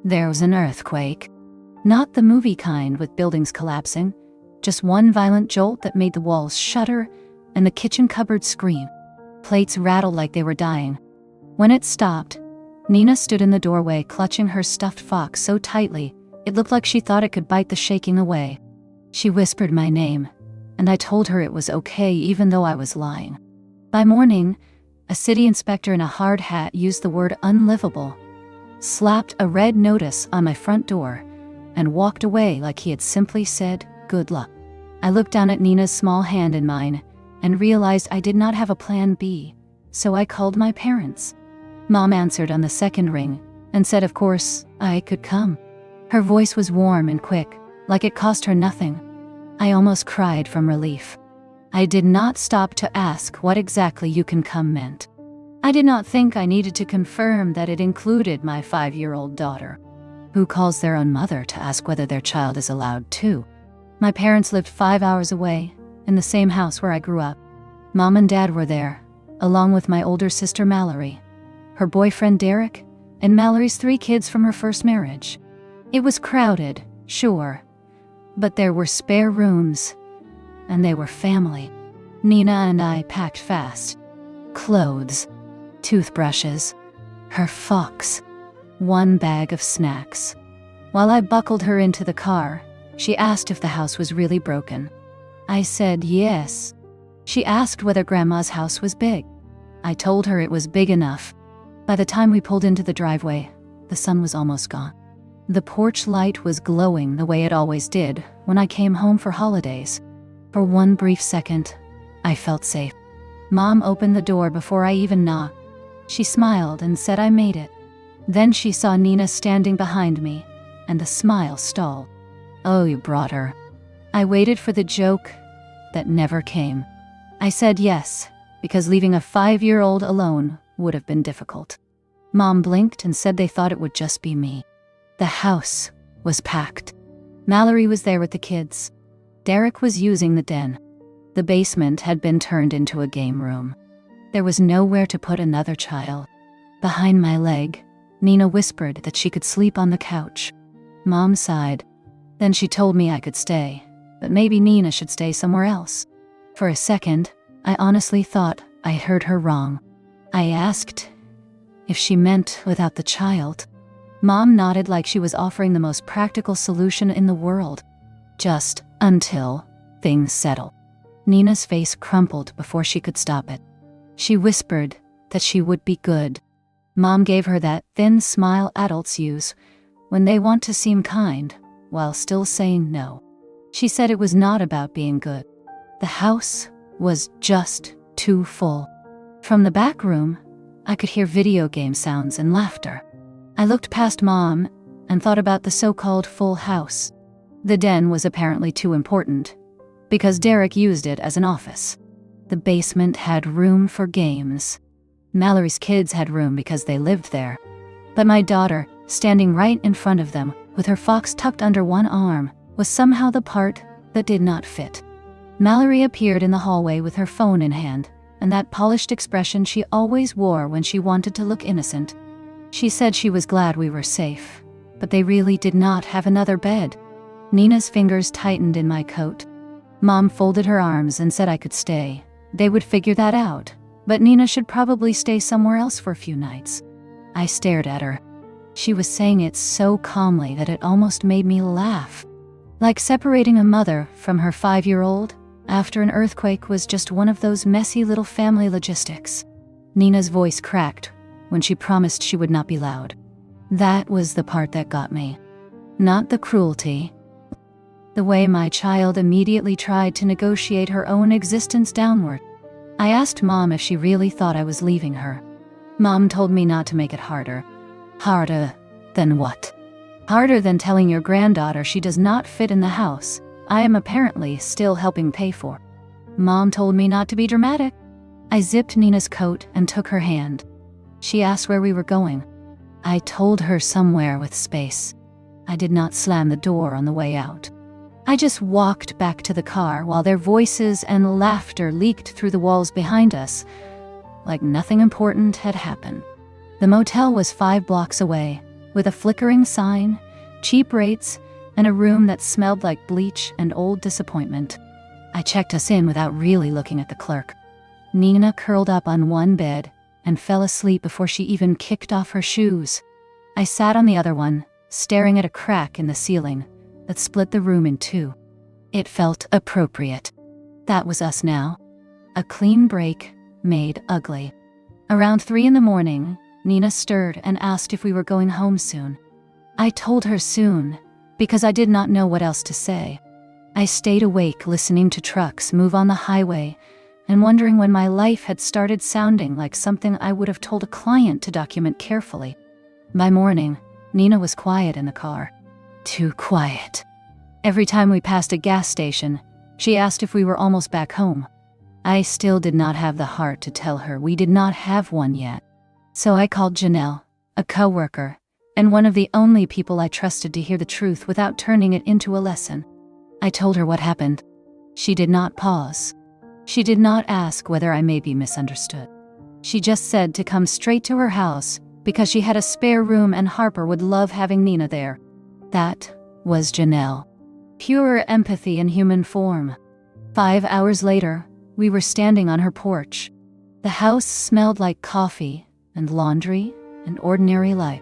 There was an earthquake. Not the movie kind with buildings collapsing, just one violent jolt that made the walls shudder and the kitchen cupboard scream. Plates rattled like they were dying. When it stopped, Nina stood in the doorway clutching her stuffed fox so tightly it looked like she thought it could bite the shaking away. She whispered my name, and I told her it was okay even though I was lying. By morning, a city inspector in a hard hat used the word unlivable, slapped a red notice on my front door, and walked away like he had simply said, "Good luck." I looked down at Nina's small hand in mine and realized I did not have a plan B, so I called my parents. Mom answered on the second ring and said of course I could come. Her voice was warm and quick, like it cost her nothing. I almost cried from relief. I did not stop to ask what exactly "you can come" meant. I did not think I needed to confirm that it included my 5-year-old daughter. Who calls their own mother to ask whether their child is allowed to? My parents lived 5 hours away, in the same house where I grew up. Mom and Dad were there, along with my older sister Mallory, her boyfriend Derek, and Mallory's 3 kids from her first marriage. It was crowded, sure, but there were spare rooms, and they were family. Nina and I packed fast. Clothes, toothbrushes, her fox, 1 bag of snacks. While I buckled her into the car, she asked if the house was really broken. I said yes. She asked whether Grandma's house was big. I told her it was big enough. By the time we pulled into the driveway, the sun was almost gone. The porch light was glowing the way it always did when I came home for holidays. For one brief second, I felt safe. Mom opened the door before I even knocked. She smiled and said I made it. Then she saw Nina standing behind me, and the smile stalled. "Oh, you brought her." I waited for the joke that never came. I said yes, because leaving a 5-year-old alone would have been difficult. Mom blinked and said they thought it would just be me. The house was packed. Mallory was there with the kids. Derek was using the den. The basement had been turned into a game room. There was nowhere to put another child. Behind my leg, Nina whispered that she could sleep on the couch. Mom sighed. Then she told me I could stay, but maybe Nina should stay somewhere else. For a second, I honestly thought I heard her wrong. I asked if she meant without the child. Mom nodded like she was offering the most practical solution in the world. Just until things settle. Nina's face crumpled before she could stop it. She whispered that she would be good. Mom gave her that thin smile adults use when they want to seem kind while still saying no. She said it was not about being good. The house was just too full. From the back room, I could hear video game sounds and laughter. I looked past Mom and thought about the so-called full house. The den was apparently too important, because Derek used it as an office. The basement had room for games. Mallory's kids had room because they lived there. But my daughter, standing right in front of them, with her fox tucked under one arm, was somehow the part that did not fit. Mallory appeared in the hallway with her phone in hand, and that polished expression she always wore when she wanted to look innocent. She said she was glad we were safe, but they really did not have another bed. Nina's fingers tightened in my coat. Mom folded her arms and said I could stay. They would figure that out, but Nina should probably stay somewhere else for a few nights. I stared at her. She was saying it so calmly that it almost made me laugh. Like separating a mother from her 5-year-old after an earthquake was just one of those messy little family logistics. Nina's voice cracked when she promised she would not be loud. That was the part that got me. Not the cruelty. The way my child immediately tried to negotiate her own existence downward. I asked Mom if she really thought I was leaving her. Mom told me not to make it harder. Harder than what? Harder than telling your granddaughter she does not fit in the house I am apparently still helping pay for. Mom told me not to be dramatic. I zipped Nina's coat and took her hand. She asked where we were going. I told her somewhere with space. I did not slam the door on the way out. I just walked back to the car while their voices and laughter leaked through the walls behind us, like nothing important had happened. The motel was 5 blocks away, with a flickering sign, cheap rates, and a room that smelled like bleach and old disappointment. I checked us in without really looking at the clerk. Nina curled up on one bed and fell asleep before she even kicked off her shoes. I sat on the other one, staring at a crack in the ceiling that split the room in two. It felt appropriate. That was us now. A clean break made ugly. Around 3 a.m, Nina stirred and asked if we were going home soon. I told her soon, because I did not know what else to say. I stayed awake listening to trucks move on the highway and wondering when my life had started sounding like something I would have told a client to document carefully. By morning, Nina was quiet in the car. Too quiet. Every time we passed a gas station, she asked if we were almost back home. I still did not have the heart to tell her we did not have one yet. So I called Janelle, a coworker, and one of the only people I trusted to hear the truth without turning it into a lesson. I told her what happened. She did not pause. She did not ask whether I may be misunderstood. She just said to come straight to her house because she had a spare room and Harper would love having Nina there. That was Janelle. Pure empathy in human form. 5 hours later, we were standing on her porch. The house smelled like coffee and laundry and ordinary life.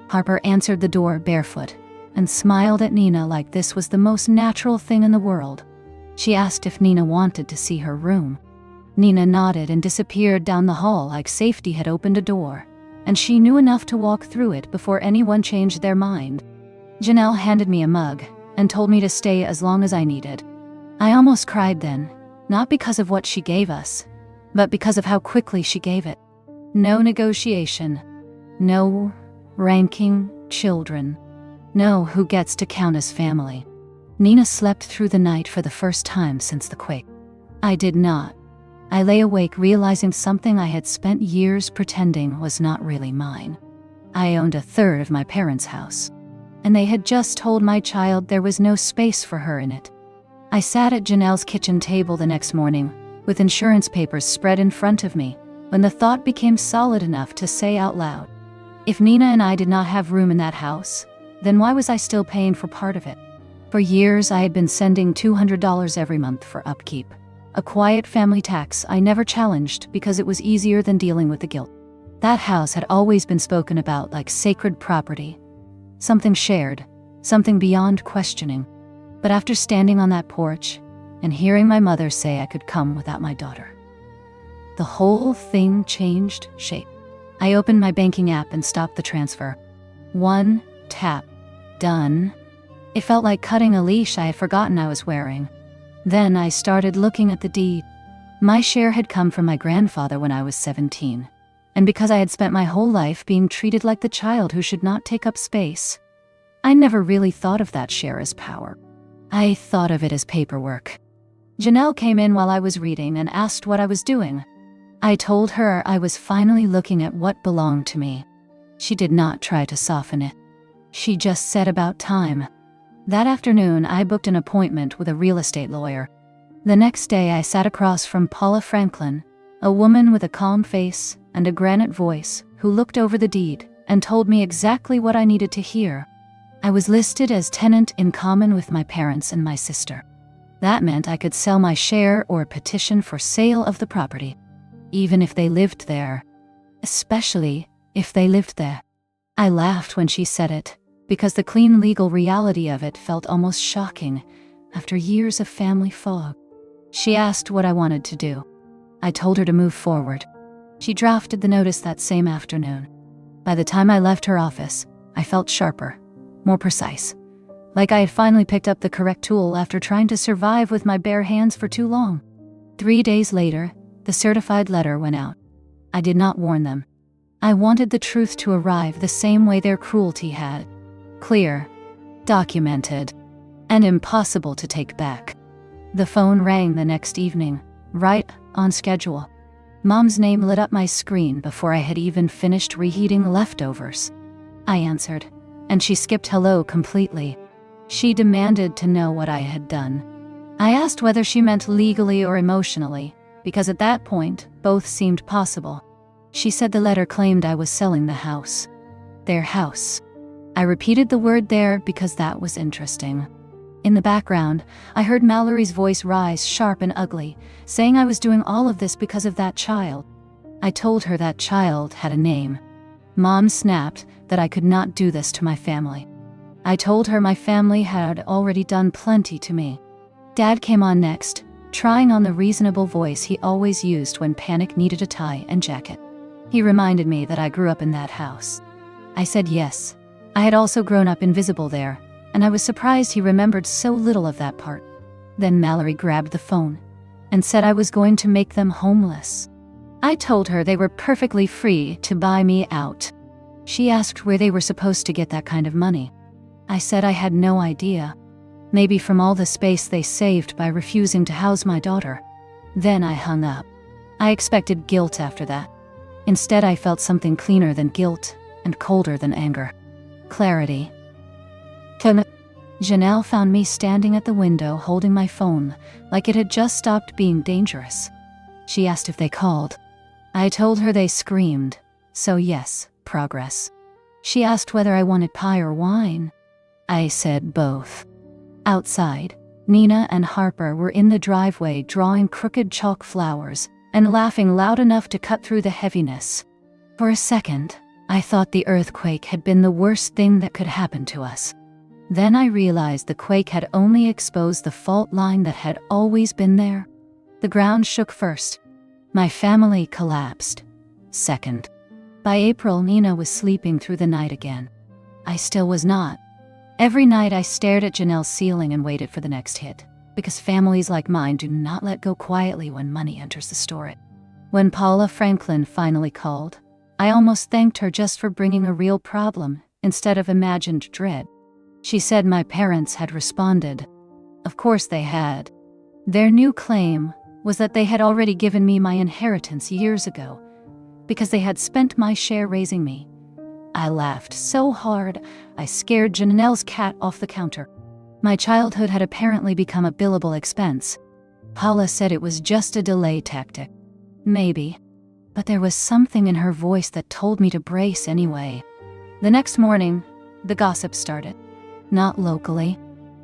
Harper answered the door barefoot and smiled at Nina like this was the most natural thing in the world. She asked if Nina wanted to see her room. Nina nodded and disappeared down the hall like safety had opened a door, and she knew enough to walk through it before anyone changed their mind. Janelle handed me a mug and told me to stay as long as I needed. I almost cried then, not because of what she gave us, but because of how quickly she gave it. No negotiation. No ranking children. No who gets to count as family. Nina slept through the night for the first time since the quake. I did not. I lay awake realizing something I had spent years pretending was not really mine. I owned a third of my parents' house, and they had just told my child there was no space for her in it. I sat at Janelle's kitchen table the next morning, with insurance papers spread in front of me, when the thought became solid enough to say out loud, if Nina and I did not have room in that house, then why was I still paying for part of it? For years, I had been sending $200 every month for upkeep, a quiet family tax I never challenged because it was easier than dealing with the guilt. That house had always been spoken about like sacred property, something shared, something beyond questioning. But after standing on that porch and hearing my mother say I could come without my daughter, the whole thing changed shape. I opened my banking app and stopped the transfer. One tap. Done. It felt like cutting a leash I had forgotten I was wearing. Then I started looking at the deed. My share had come from my grandfather when I was 17. And because I had spent my whole life being treated like the child who should not take up space, I never really thought of that share as power. I thought of it as paperwork. Janelle came in while I was reading and asked what I was doing. I told her I was finally looking at what belonged to me. She did not try to soften it. She just said about time. That afternoon, I booked an appointment with a real estate lawyer. The next day, I sat across from Paula Franklin, a woman with a calm face and a granite voice who looked over the deed and told me exactly what I needed to hear. I was listed as tenant in common with my parents and my sister. That meant I could sell my share or petition for sale of the property, even if they lived there. Especially if they lived there. I laughed when she said it, because the clean legal reality of it felt almost shocking after years of family fog. She asked what I wanted to do. I told her to move forward. She drafted the notice that same afternoon. By the time I left her office, I felt sharper, more precise, like I had finally picked up the correct tool after trying to survive with my bare hands for too long. 3 days later, the certified letter went out. I did not warn them. I wanted the truth to arrive the same way their cruelty had. Clear, documented, and impossible to take back. The phone rang the next evening, right on schedule. Mom's name lit up my screen before I had even finished reheating leftovers. I answered, and she skipped hello completely. She demanded to know what I had done. I asked whether she meant legally or emotionally, because at that point, both seemed possible. She said the letter claimed I was selling the house. Their house. I repeated the word there because that was interesting. In the background, I heard Mallory's voice rise sharp and ugly, saying I was doing all of this because of that child. I told her that child had a name. Mom snapped that I could not do this to my family. I told her my family had already done plenty to me. Dad came on next, trying on the reasonable voice he always used when panic needed a tie and jacket. He reminded me that I grew up in that house. I said yes. I had also grown up invisible there, and I was surprised he remembered so little of that part. Then Mallory grabbed the phone and said I was going to make them homeless. I told her they were perfectly free to buy me out. She asked where they were supposed to get that kind of money. I said I had no idea. Maybe from all the space they saved by refusing to house my daughter. Then I hung up. I expected guilt after that. Instead, I felt something cleaner than guilt and colder than anger. Clarity. Janelle found me standing at the window holding my phone like it had just stopped being dangerous. She asked if they called. I told her they screamed, so yes, progress. She asked whether I wanted pie or wine. I said both. Outside, Nina and Harper were in the driveway drawing crooked chalk flowers and laughing loud enough to cut through the heaviness. For a second, I thought the earthquake had been the worst thing that could happen to us. Then I realized the quake had only exposed the fault line that had always been there. The ground shook first. My family collapsed. Second. By April, Nina was sleeping through the night again. I still was not. Every night I stared at Janelle's ceiling and waited for the next hit, because families like mine do not let go quietly when money enters the story. When Paula Franklin finally called, I almost thanked her just for bringing a real problem instead of imagined dread. She said my parents had responded. Of course they had. Their new claim was that they had already given me my inheritance years ago, because they had spent my share raising me. I laughed so hard, I scared Janelle's cat off the counter. My childhood had apparently become a billable expense. Paula said it was just a delay tactic. Maybe. But there was something in her voice that told me to brace anyway. The next morning, the gossip started. Not locally.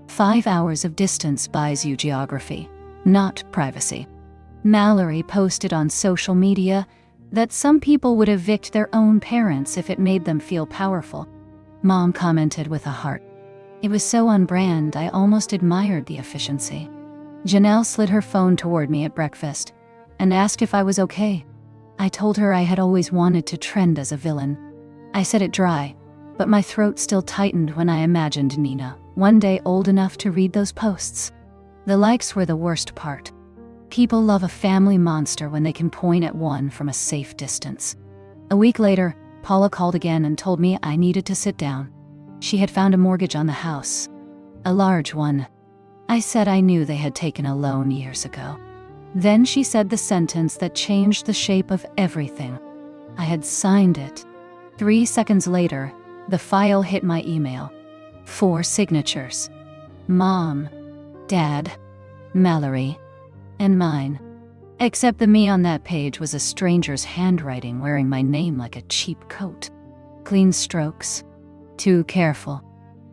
5 hours of distance buys you geography, not privacy. Mallory posted on social media that some people would evict their own parents if it made them feel powerful. Mom commented with a heart. It was so on brand, I almost admired the efficiency. Janelle slid her phone toward me at breakfast and asked if I was okay. I told her I had always wanted to trend as a villain. I said it dry, but my throat still tightened when I imagined Nina, one day old enough to read those posts. The likes were the worst part. People love a family monster when they can point at one from a safe distance. A week later, Paula called again and told me I needed to sit down. She had found a mortgage on the house. A large one. I said I knew they had taken a loan years ago. Then she said the sentence that changed the shape of everything. I had signed it. 3 seconds later, the file hit my email. 4 signatures. Mom, Dad, Mallory, and mine. Except the me on that page was a stranger's handwriting wearing my name like a cheap coat. Clean strokes. Too careful.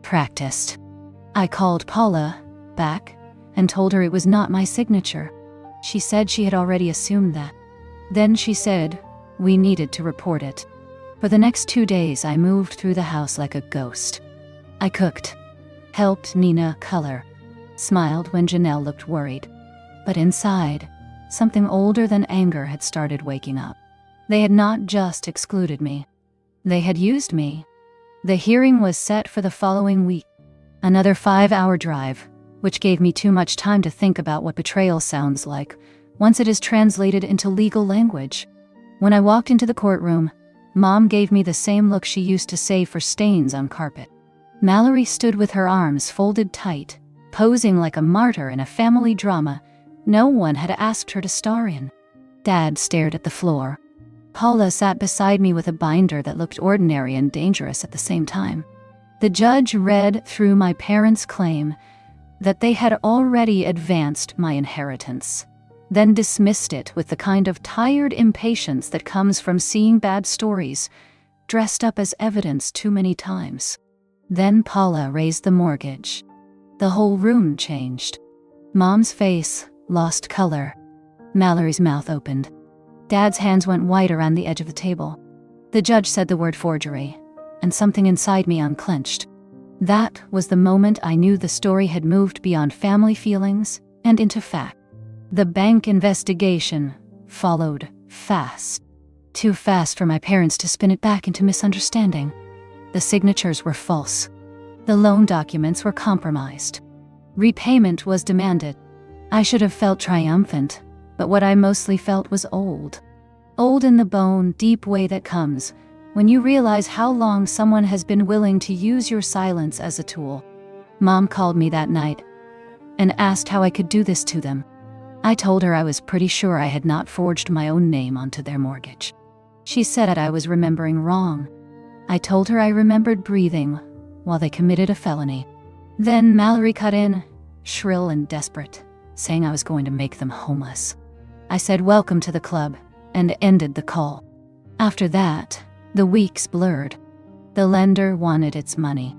Practiced. I called Paula back and told her it was not my signature. She said she had already assumed that. Then she said we needed to report it. For the next 2 days, I moved through the house like a ghost. I cooked, helped Nina color, smiled when Janelle looked worried. But inside, something older than anger had started waking up. They had not just excluded me. They had used me. The hearing was set for the following week. Another 5-hour drive, which gave me too much time to think about what betrayal sounds like once it is translated into legal language. When I walked into the courtroom, Mom gave me the same look she used to save for stains on carpet. Mallory stood with her arms folded tight, posing like a martyr in a family drama no one had asked her to star in. Dad stared at the floor. Paula sat beside me with a binder that looked ordinary and dangerous at the same time. The judge read through my parents' claim that they had already advanced my inheritance, then dismissed it with the kind of tired impatience that comes from seeing bad stories dressed up as evidence too many times. Then Paula raised the mortgage. The whole room changed. Mom's face lost color. Mallory's mouth opened. Dad's hands went white around the edge of the table. The judge said the word forgery, and something inside me unclenched. That was the moment I knew the story had moved beyond family feelings and into fact. The bank investigation followed fast. Too fast for my parents to spin it back into misunderstanding. The signatures were false. The loan documents were compromised. Repayment was demanded. I should have felt triumphant, but what I mostly felt was old. Old in the bone, deep way that comes when you realize how long someone has been willing to use your silence as a tool. Mom called me that night and asked how I could do this to them. I told her I was pretty sure I had not forged my own name onto their mortgage. She said I was remembering wrong. I told her I remembered breathing while they committed a felony. Then Mallory cut in, shrill and desperate, saying I was going to make them homeless. I said welcome to the club and ended the call. After that, the weeks blurred. The lender wanted its money.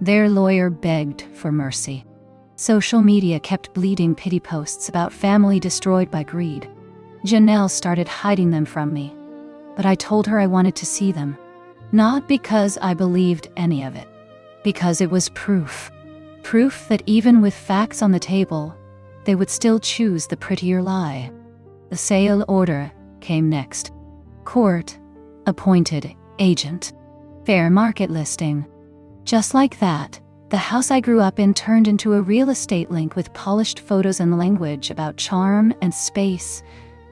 Their lawyer begged for mercy. Social media kept bleeding pity posts about family destroyed by greed. Janelle started hiding them from me, but I told her I wanted to see them. Not because I believed any of it, because it was proof. Proof that even with facts on the table, they would still choose the prettier lie. The sale order came next. Court appointed agent. Fair market listing. Just like that, the house I grew up in turned into a real estate link with polished photos and language about charm and space,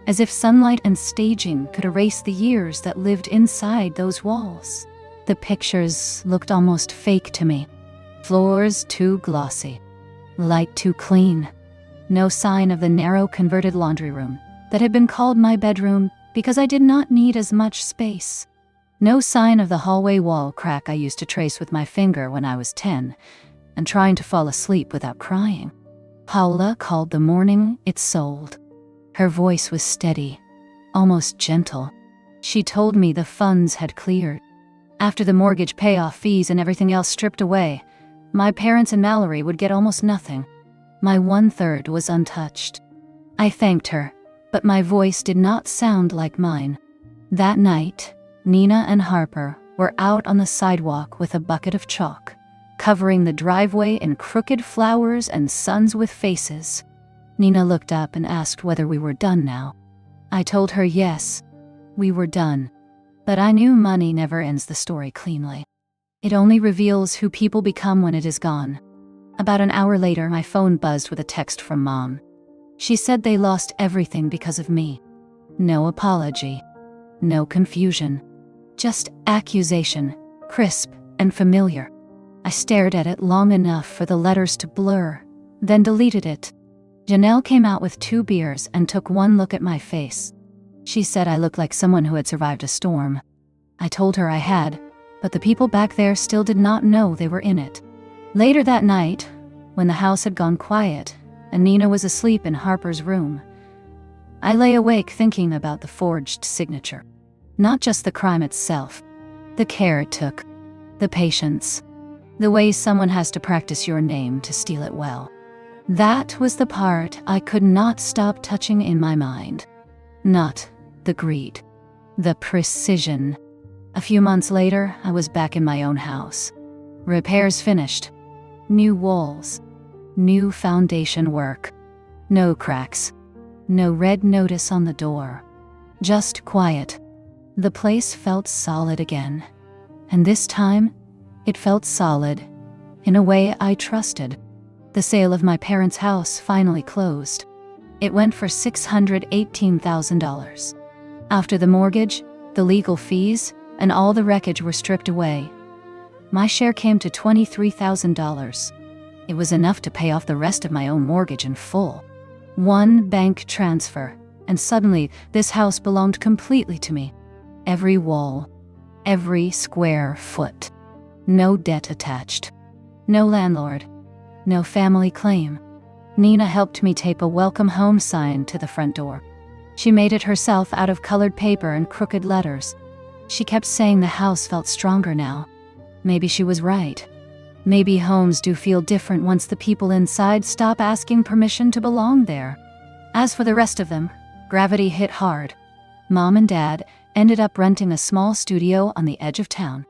as if sunlight and staging could erase the years that lived inside those walls. The pictures looked almost fake to me. Floors too glossy. Light too clean. No sign of the narrow converted laundry room that had been called my bedroom because I did not need as much space. No sign of the hallway wall crack I used to trace with my finger when I was 10 and trying to fall asleep without crying. Paula called the morning it sold. Her voice was steady, almost gentle. She told me the funds had cleared. After the mortgage payoff fees and everything else stripped away, my parents and Mallory would get almost nothing. My 1/3 was untouched. I thanked her, but my voice did not sound like mine. That night, Nina and Harper were out on the sidewalk with a bucket of chalk, covering the driveway in crooked flowers and suns with faces. Nina looked up and asked whether we were done now. I told her yes, we were done. But I knew money never ends the story cleanly. It only reveals who people become when it is gone. About an hour later, my phone buzzed with a text from Mom. She said they lost everything because of me. No apology. No confusion. Just accusation, crisp and familiar. I stared at it long enough for the letters to blur, then deleted it. Janelle came out with 2 beers and took one look at my face. She said I looked like someone who had survived a storm. I told her I had, but the people back there still did not know they were in it. Later that night, when the house had gone quiet and Nina was asleep in Harper's room, I lay awake thinking about the forged signature. Not just the crime itself, the care it took, the patience, the way someone has to practice your name to steal it well. That was the part I could not stop touching in my mind. Not the greed, the precision. A few months later, I was back in my own house. Repairs finished. New walls. New foundation work. No cracks. No red notice on the door. Just quiet. The place felt solid again. And this time, it felt solid in a way I trusted. The sale of my parents' house finally closed. It went for $618,000. After the mortgage, the legal fees, and all the wreckage were stripped away, my share came to $23,000. It was enough to pay off the rest of my own mortgage in full. One bank transfer, and suddenly this house belonged completely to me. Every wall, every square foot. No debt attached. No landlord. No family claim. Nina helped me tape a welcome home sign to the front door. She made it herself out of colored paper and crooked letters. She kept saying the house felt stronger now. Maybe she was right. Maybe homes do feel different once the people inside stop asking permission to belong there. As for the rest of them, gravity hit hard. Mom and Dad ended up renting a small studio on the edge of town.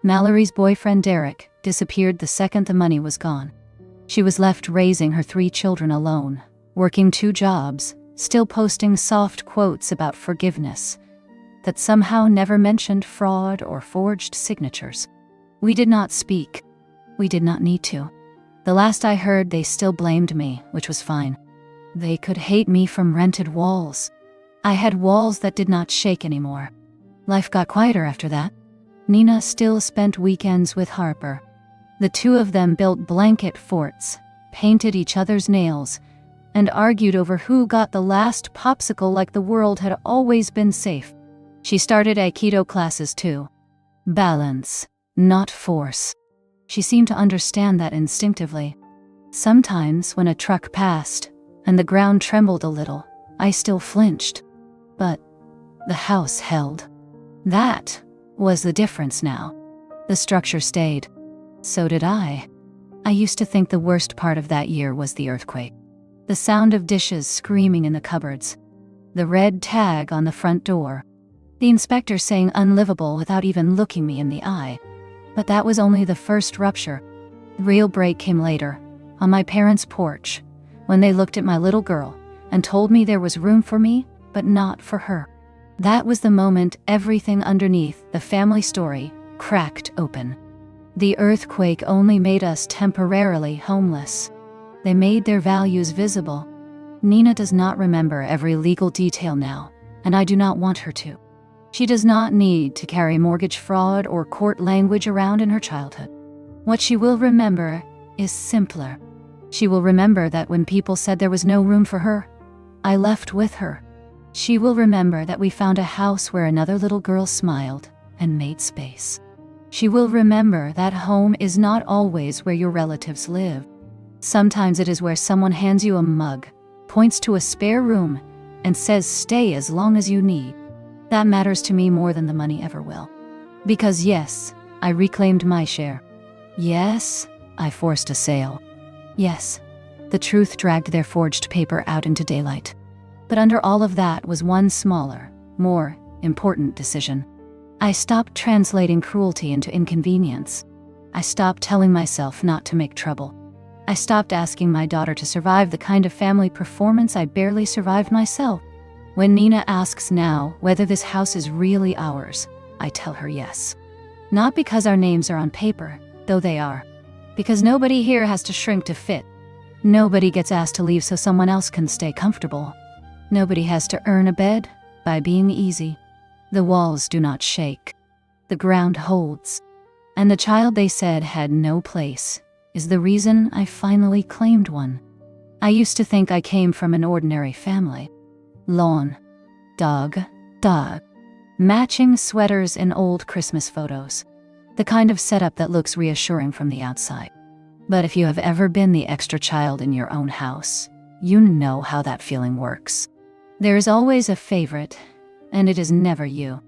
Mallory's boyfriend Derek disappeared the second the money was gone. She was left raising her 3 children alone, working 2 jobs, still posting soft quotes about forgiveness that somehow never mentioned fraud or forged signatures. We did not speak. We did not need to. The last I heard, they still blamed me, which was fine. They could hate me from rented walls. I had walls that did not shake anymore. Life got quieter after that. Nina still spent weekends with Harper. The 2 of them built blanket forts, painted each other's nails, and argued over who got the last popsicle like the world had always been safe. She started Aikido classes too. Balance, not force. She seemed to understand that instinctively. Sometimes when a truck passed and the ground trembled a little, I still flinched. But the house held. That was the difference now. The structure stayed. So did I. I used to think the worst part of that year was the earthquake. The sound of dishes screaming in the cupboards. The red tag on the front door. The inspector saying unlivable without even looking me in the eye. But that was only the first rupture. The real break came later, on my parents' porch, when they looked at my little girl and told me there was room for me, but not for her. That was the moment everything underneath the family story cracked open. The earthquake only made us temporarily homeless. They made their values visible. Nina does not remember every legal detail now, and I do not want her to. She does not need to carry mortgage fraud or court language around in her childhood. What she will remember is simpler. She will remember that when people said there was no room for her, I left with her. She will remember that we found a house where another little girl smiled and made space. She will remember that home is not always where your relatives live. Sometimes it is where someone hands you a mug, points to a spare room, and says stay as long as you need. That matters to me more than the money ever will. Because yes, I reclaimed my share. Yes, I forced a sale. Yes, the truth dragged their forged paper out into daylight. But under all of that was one smaller, more important decision. I stopped translating cruelty into inconvenience. I stopped telling myself not to make trouble. I stopped asking my daughter to survive the kind of family performance I barely survived myself. When Nina asks now whether this house is really ours, I tell her yes. Not because our names are on paper, though they are. Because nobody here has to shrink to fit. Nobody gets asked to leave so someone else can stay comfortable. Nobody has to earn a bed by being easy. The walls do not shake. The ground holds. And the child they said had no place is the reason I finally claimed one. I used to think I came from an ordinary family. Lawn, dog, matching sweaters and old Christmas photos. The kind of setup that looks reassuring from the outside. But if you have ever been the extra child in your own house, you know how that feeling works. There is always a favorite, and it is never you.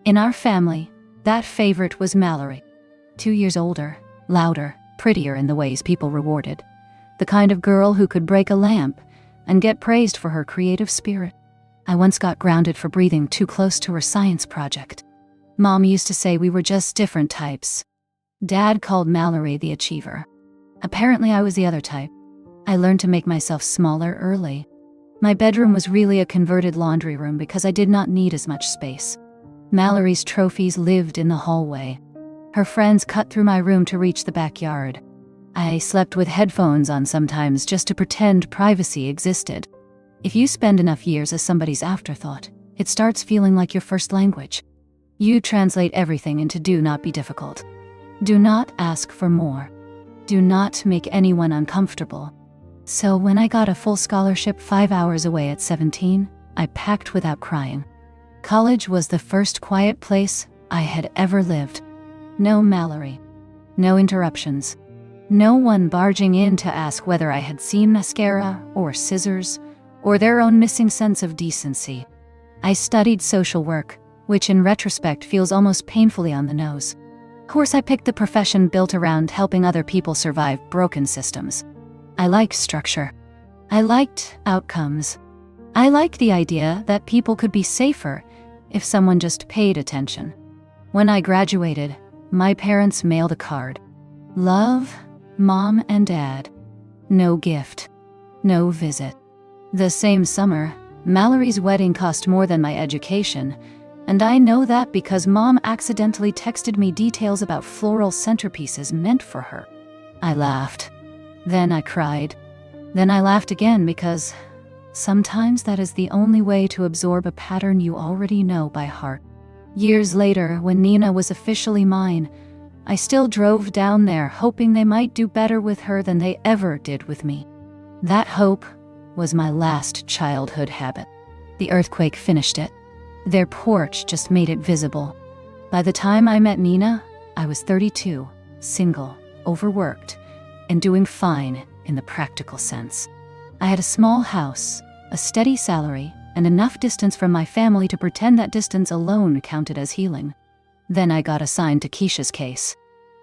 In our family, that favorite was Mallory. 2 years older, louder, prettier in the ways people rewarded. The kind of girl who could break a lamp and get praised for her creative spirit. I once got grounded for breathing too close to her science project. Mom used to say we were just different types. Dad called Mallory the achiever. Apparently I was the other type. I learned to make myself smaller early. My bedroom was really a converted laundry room because I did not need as much space. Mallory's trophies lived in the hallway. Her friends cut through my room to reach the backyard. I slept with headphones on sometimes just to pretend privacy existed. If you spend enough years as somebody's afterthought, it starts feeling like your first language. You translate everything into do not be difficult. Do not ask for more. Do not make anyone uncomfortable. So when I got a full scholarship 5 hours away at 17, I packed without crying. College was the first quiet place I had ever lived. No Mallory. No interruptions. No one barging in to ask whether I had seen mascara or scissors or their own missing sense of decency. I studied social work, which in retrospect feels almost painfully on the nose. course, I picked the profession built around helping other people survive broken systems. I liked structure. I liked outcomes. I liked the idea that people could be safer if someone just paid attention. When I graduated, my parents mailed a card. Love, Mom and Dad. No gift. No visit. The same summer, Mallory's wedding cost more than my education, and I know that because Mom accidentally texted me details about floral centerpieces meant for her. I laughed. Then I cried. Then I laughed again because sometimes that is the only way to absorb a pattern you already know by heart. Years later, when Nina was officially mine, I still drove down there hoping they might do better with her than they ever did with me. That hope was my last childhood habit. The earthquake finished it. Their porch just made it visible. By the time I met Nina, I was 32, single, overworked, and doing fine in the practical sense. I had a small house, a steady salary, and enough distance from my family to pretend that distance alone counted as healing. Then I got assigned to Keisha's case.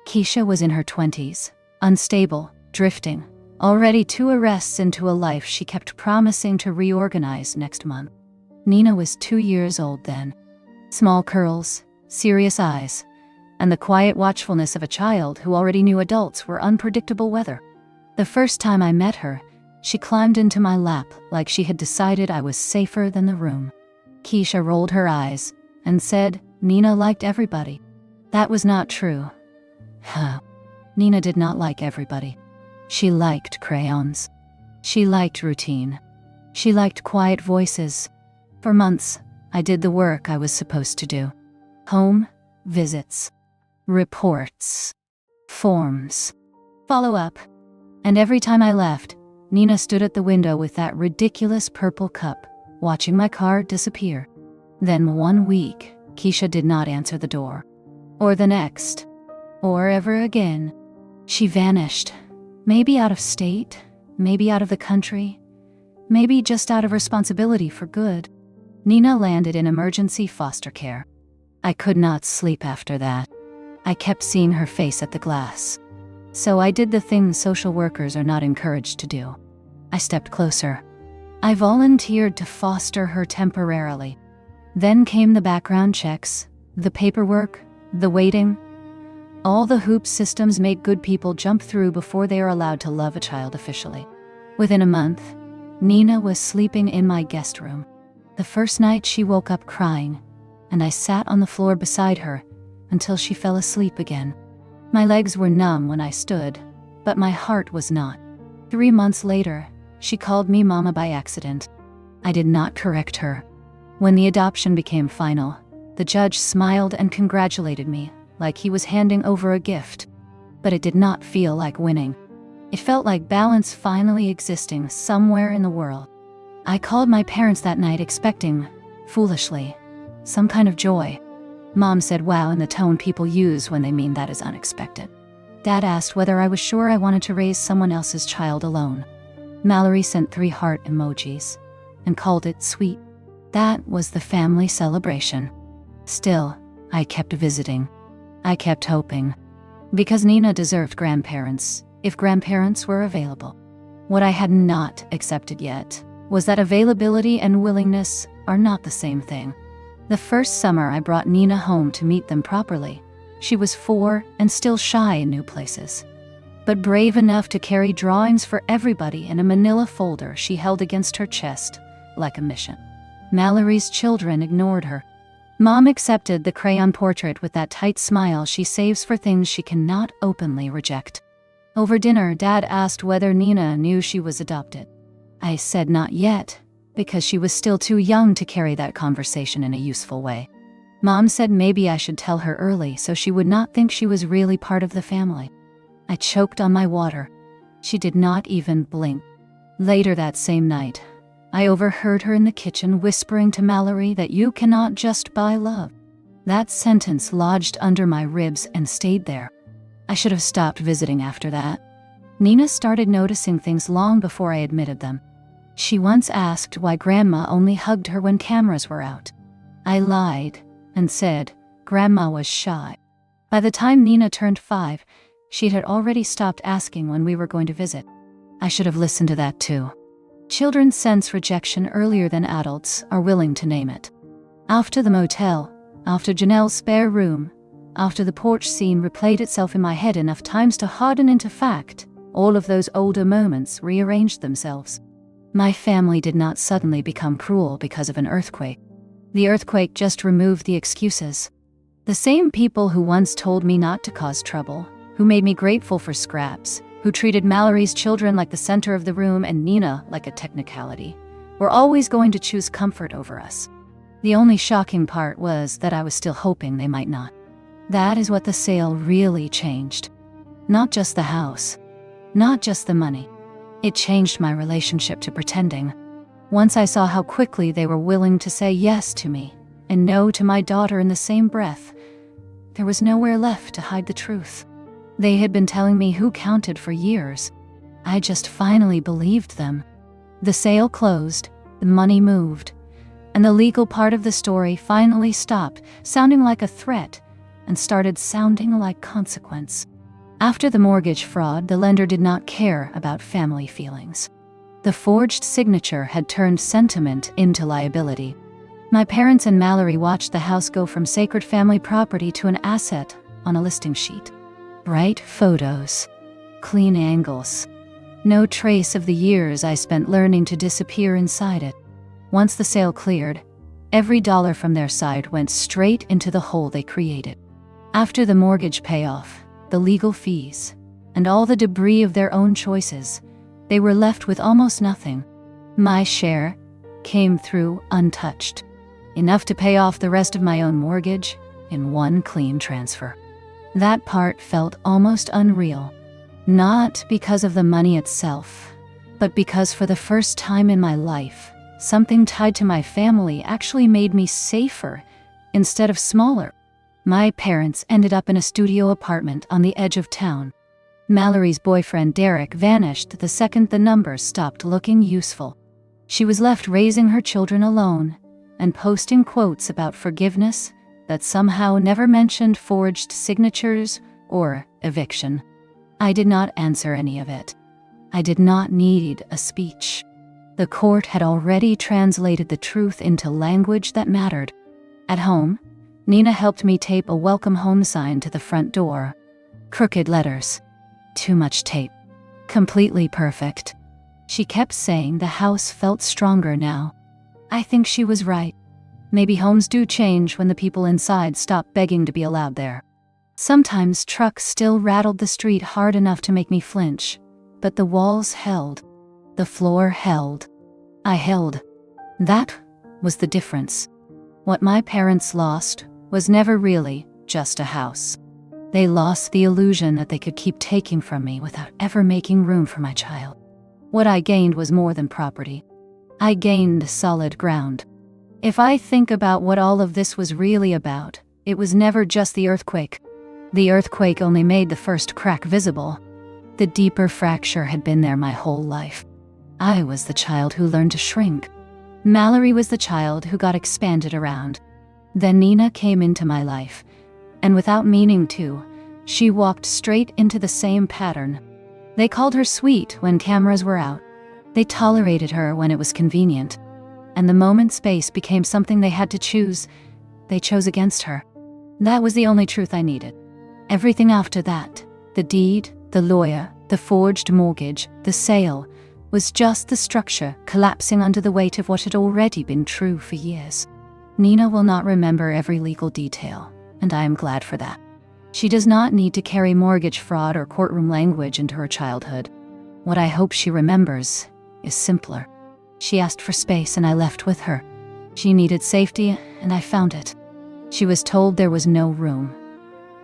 Keisha was in her 20s, unstable, drifting, already 2 arrests into a life she kept promising to reorganize next month. Nina was 2 years old then. Small curls, serious eyes, and the quiet watchfulness of a child who already knew adults were unpredictable weather. The first time I met her, she climbed into my lap like she had decided I was safer than the room. Keisha rolled her eyes and said Nina liked everybody. That was not true. Nina did not like everybody. She liked crayons. She liked routine. She liked quiet voices. For months, I did the work I was supposed to do. Home visits, reports, forms, follow-up. And every time I left, Nina stood at the window with that ridiculous purple cup, watching my car disappear. Then one week, Keisha did not answer the door. Or the next. Or ever again. She vanished. Maybe out of state, maybe out of the country, maybe just out of responsibility for good. Nina landed in emergency foster care. I could not sleep after that. I kept seeing her face at the glass. So I did the thing social workers are not encouraged to do. I stepped closer. I volunteered to foster her temporarily. Then came the background checks, the paperwork, the waiting. All the hoops systems make good people jump through before they are allowed to love a child officially. Within a month, Nina was sleeping in my guest room. The first night she woke up crying, and I sat on the floor beside her until she fell asleep again. My legs were numb when I stood, but my heart was not. 3 months later, she called me Mama by accident. I did not correct her. When the adoption became final, the judge smiled and congratulated me, like he was handing over a gift. But it did not feel like winning. It felt like balance finally existing somewhere in the world. I called my parents that night expecting, foolishly, some kind of joy. Mom said wow in the tone people use when they mean that is unexpected. Dad asked whether I was sure I wanted to raise someone else's child alone. Mallory sent 3 heart emojis and called it sweet. That was the family celebration. Still, I kept visiting. I kept hoping. Because Nina deserved grandparents, if grandparents were available. What I had not accepted yet was that availability and willingness are not the same thing. The first summer I brought Nina home to meet them properly. She was 4 and still shy in new places, but brave enough to carry drawings for everybody in a manila folder she held against her chest, like a mission. Mallory's children ignored her. Mom accepted the crayon portrait with that tight smile she saves for things she cannot openly reject. Over dinner, Dad asked whether Nina knew she was adopted. I said not yet, because she was still too young to carry that conversation in a useful way. Mom said maybe I should tell her early so she would not think she was really part of the family. I choked on my water. She did not even blink. Later that same night, I overheard her in the kitchen whispering to Mallory that you cannot just buy love. That sentence lodged under my ribs and stayed there. I should have stopped visiting after that. Nina started noticing things long before I admitted them. She once asked why Grandma only hugged her when cameras were out. I lied and said Grandma was shy. By the time Nina turned 5, she had already stopped asking when we were going to visit. I should have listened to that too. Children sense rejection earlier than adults are willing to name it. After the motel, after Janelle's spare room, after the porch scene replayed itself in my head enough times to harden into fact, all of those older moments rearranged themselves. My family did not suddenly become cruel because of an earthquake. The earthquake just removed the excuses. The same people who once told me not to cause trouble, who made me grateful for scraps, who treated Mallory's children like the center of the room and Nina like a technicality, were always going to choose comfort over us. The only shocking part was that I was still hoping they might not. That is what the sale really changed. Not just the house, not just the money. It changed my relationship to pretending. Once I saw how quickly they were willing to say yes to me and no to my daughter in the same breath, there was nowhere left to hide the truth. They had been telling me who counted for years. I just finally believed them. The sale closed, the money moved, and the legal part of the story finally stopped sounding like a threat and started sounding like consequence. After the mortgage fraud, the lender did not care about family feelings. The forged signature had turned sentiment into liability. My parents and Mallory watched the house go from sacred family property to an asset on a listing sheet. Bright photos, clean angles, no trace of the years I spent learning to disappear inside it. Once the sale cleared, every dollar from their side went straight into the hole they created. After the mortgage payoff, the legal fees, and all the debris of their own choices, they were left with almost nothing. My share came through untouched, enough to pay off the rest of my own mortgage in one clean transfer. That part felt almost unreal, not because of the money itself, but because for the first time in my life, something tied to my family actually made me safer instead of smaller. My parents ended up in a studio apartment on the edge of town. Mallory's boyfriend Derek vanished the second the numbers stopped looking useful. She was left raising her children alone and posting quotes about forgiveness that somehow never mentioned forged signatures or eviction. I did not answer any of it. I did not need a speech. The court had already translated the truth into language that mattered. At home, Nina helped me tape a welcome home sign to the front door. Crooked letters. Too much tape. Completely perfect. She kept saying the house felt stronger now. I think she was right. Maybe homes do change when the people inside stop begging to be allowed there. Sometimes trucks still rattled the street hard enough to make me flinch, but the walls held. The floor held. I held. That was the difference. What my parents lost was never really just a house. They lost the illusion that they could keep taking from me without ever making room for my child. What I gained was more than property. I gained solid ground. If I think about what all of this was really about, it was never just the earthquake. The earthquake only made the first crack visible. The deeper fracture had been there my whole life. I was the child who learned to shrink. Mallory was the child who got expanded around. Then Nina came into my life, and without meaning to, she walked straight into the same pattern. They called her sweet when cameras were out. They tolerated her when it was convenient. And the moment space became something they had to choose, they chose against her. That was the only truth I needed. Everything after that, the deed, the lawyer, the forged mortgage, the sale, was just the structure collapsing under the weight of what had already been true for years. Nina will not remember every legal detail, and I am glad for that. She does not need to carry mortgage fraud or courtroom language into her childhood. What I hope she remembers is simpler. She asked for space and I left with her. She needed safety and I found it. She was told there was no room.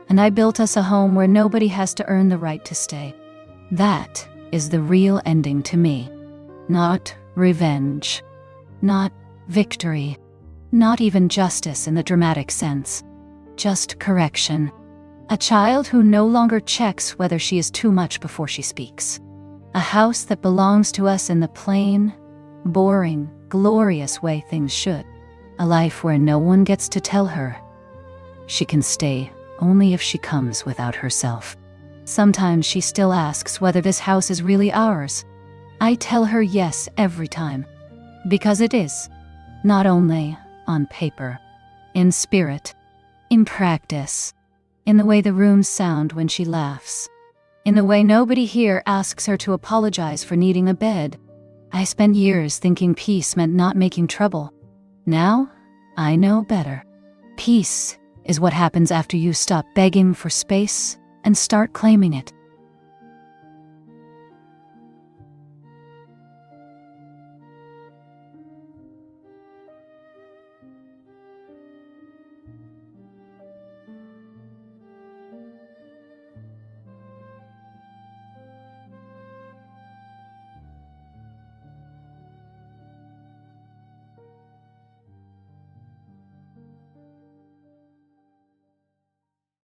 And I built us a home where nobody has to earn the right to stay. That is the real ending to me. Not revenge. Not victory. Not even justice in the dramatic sense. Just correction. A child who no longer checks whether she is too much before she speaks. A house that belongs to us in the plain, boring, glorious way things should. A life where no one gets to tell her she can stay only if she comes without herself. Sometimes she still asks whether this house is really ours. I tell her yes every time. Because it is. Not only on paper, in spirit, in practice, in the way the rooms sound when she laughs, in the way nobody here asks her to apologize for needing a bed. I spent years thinking peace meant not making trouble. Now, I know better. Peace is what happens after you stop begging for space and start claiming it.